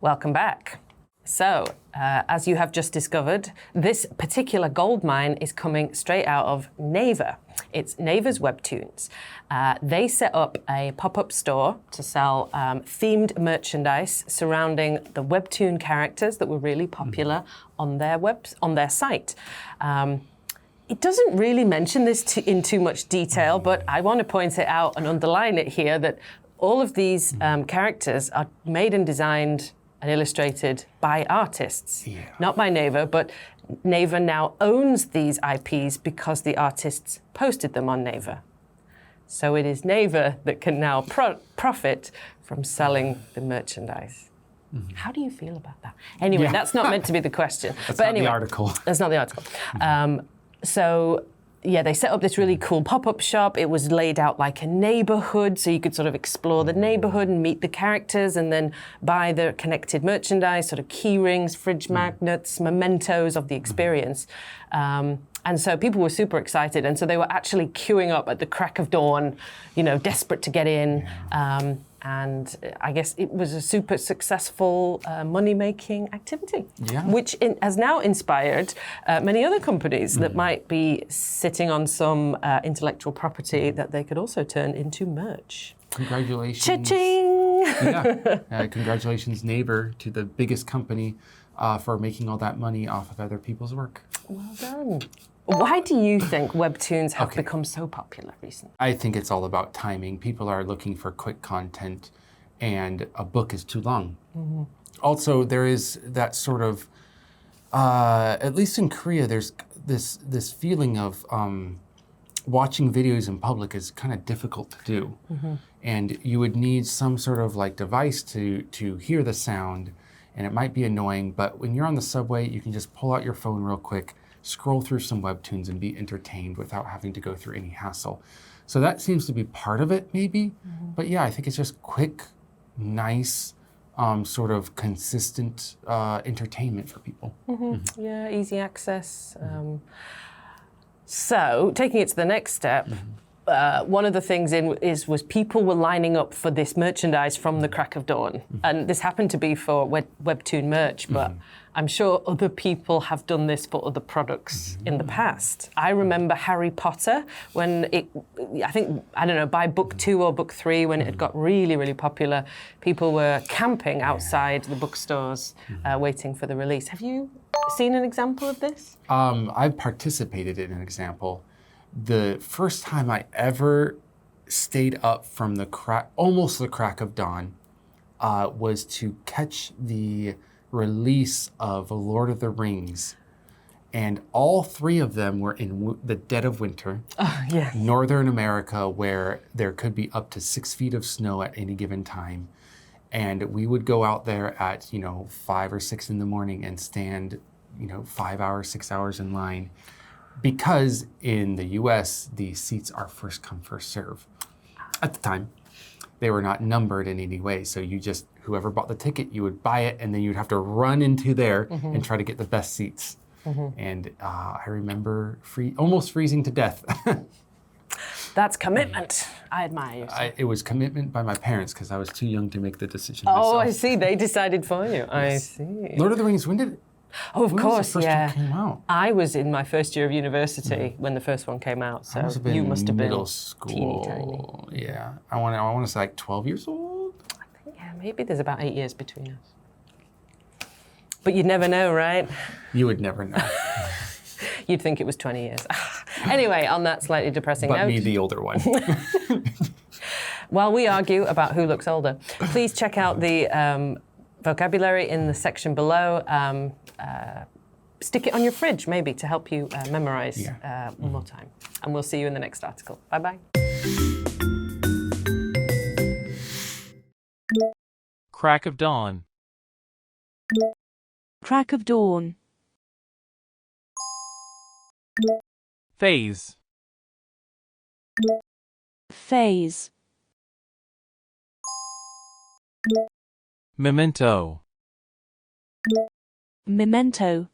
Welcome back. So, as you have just discovered, this particular gold mine is coming straight out of Naver. It's Naver's Webtoons. They set up a pop-up store to sell themed merchandise surrounding the Webtoon characters that were really popular on their site. It doesn't really mention this in too much detail, but I want to point it out and underline it here that all of these characters are made and designed and illustrated by artists, not by Naver, but Naver now owns these IPs because the artists posted them on Naver. So it is Naver that can now profit from selling the merchandise. How do you feel about that? Anyway, that's not meant to be the question. That's but not anyway, the article. That's not the article. They set up this really cool pop-up shop. It was laid out like a neighborhood, so you could sort of explore the neighborhood and meet the characters and then buy the connected merchandise, sort of key rings, fridge magnets, mementos of the experience. And so people were super excited. And so they were actually queuing up at the crack of dawn, desperate to get in. And I guess it was a super successful money-making activity, which has now inspired many other companies that might be sitting on some intellectual property that they could also turn into merch. Congratulations. Cha-ching! Congratulations, Naver, to the biggest company for making all that money off of other people's work. Well done. Why do you think Webtoons have become so popular recently? I think it's all about timing. People are looking for quick content, and a book is too long. Also, there is that sort of, at least in Korea, there's this feeling of watching videos in public is kind of difficult to do. And you would need some sort of device to hear the sound, and it might be annoying, but when you're on the subway, you can just pull out your phone real quick, scroll through some Webtoons and be entertained without having to go through any hassle. So that seems to be part of it, maybe. But yeah, I think it's just quick, nice, sort of consistent entertainment for people. Yeah, easy access. So taking it to the next step, one of the things was people were lining up for this merchandise from the crack of dawn. And this happened to be for Webtoon merch, but I'm sure other people have done this for other products in the past. I remember Harry Potter when by book 2 or book 3, when it had got really, really popular, people were camping outside the bookstores waiting for the release. Have you seen an example of this? I've participated in an example. The first time I ever stayed up from almost the crack of dawn, was to catch the release of Lord of the Rings. And all 3 of them were in the dead of winter. Northern America, where there could be up to 6 feet of snow at any given time. And we would go out there at, 5 or 6 in the morning and stand, 5 hours, 6 hours in line. Because in the US, the seats are first come, first serve. At the time, they were not numbered in any way. So whoever bought the ticket, you would buy it, and then you'd have to run into there and try to get the best seats. And I remember almost freezing to death. That's commitment. I admire you. It was commitment by my parents because I was too young to make the decision myself. Oh, I see. They decided for you. Yes. I see. Lord of the Rings, when did it? Oh, of course, when was the first one came out? I was in my first year of university when the first one came out, so you must have been middle school. Teeny tiny. Yeah, I want to say 12 years old. I think maybe there's about 8 years between us. But you'd never know, right? You would never know. You'd think it was 20 years. Anyway, on that slightly depressing note. But me, the older one. While we argue about who looks older, please check out the vocabulary in the section below. Stick it on your fridge, maybe, to help you memorize one more time. And we'll see you in the next article. Bye-bye. Crack of dawn. Crack of dawn. Phase. Phase. Memento. Memento.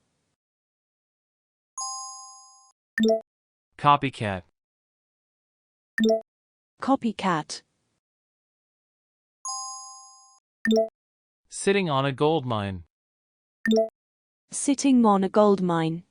Copycat. Copycat. Sitting on a gold mine. Sitting on a gold mine.